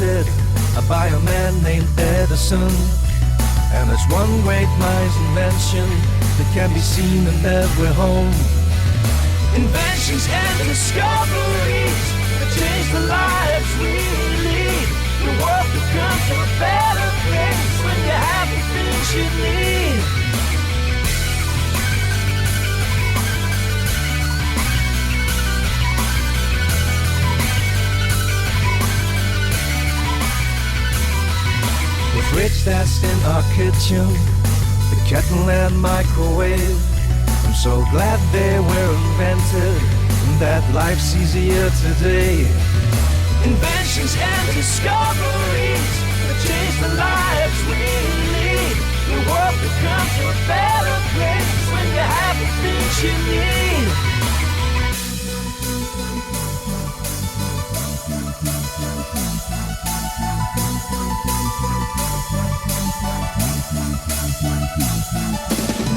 invented by a man named Edison. And it's one great mind's invention that can be seen in every home. Inventions and discoveries that change the lives we lead. The world becomes a better place when you have the things you need. The fridge that's in our kitchen, the kettle and microwave, I'm so glad they were invented and that life's easier today. Inventions and discoveries that change the lives we lead. The world becomes a better place when you have the things you need.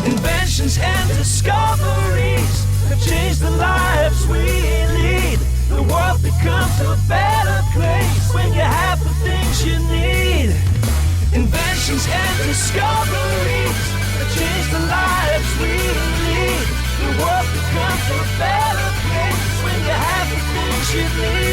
Inventions and discoveries that change the lives we lead. The world becomes a better place when you have the things you need. Inventions and discoveries that change the lives we lead. The world becomes a better place when you have the things you need.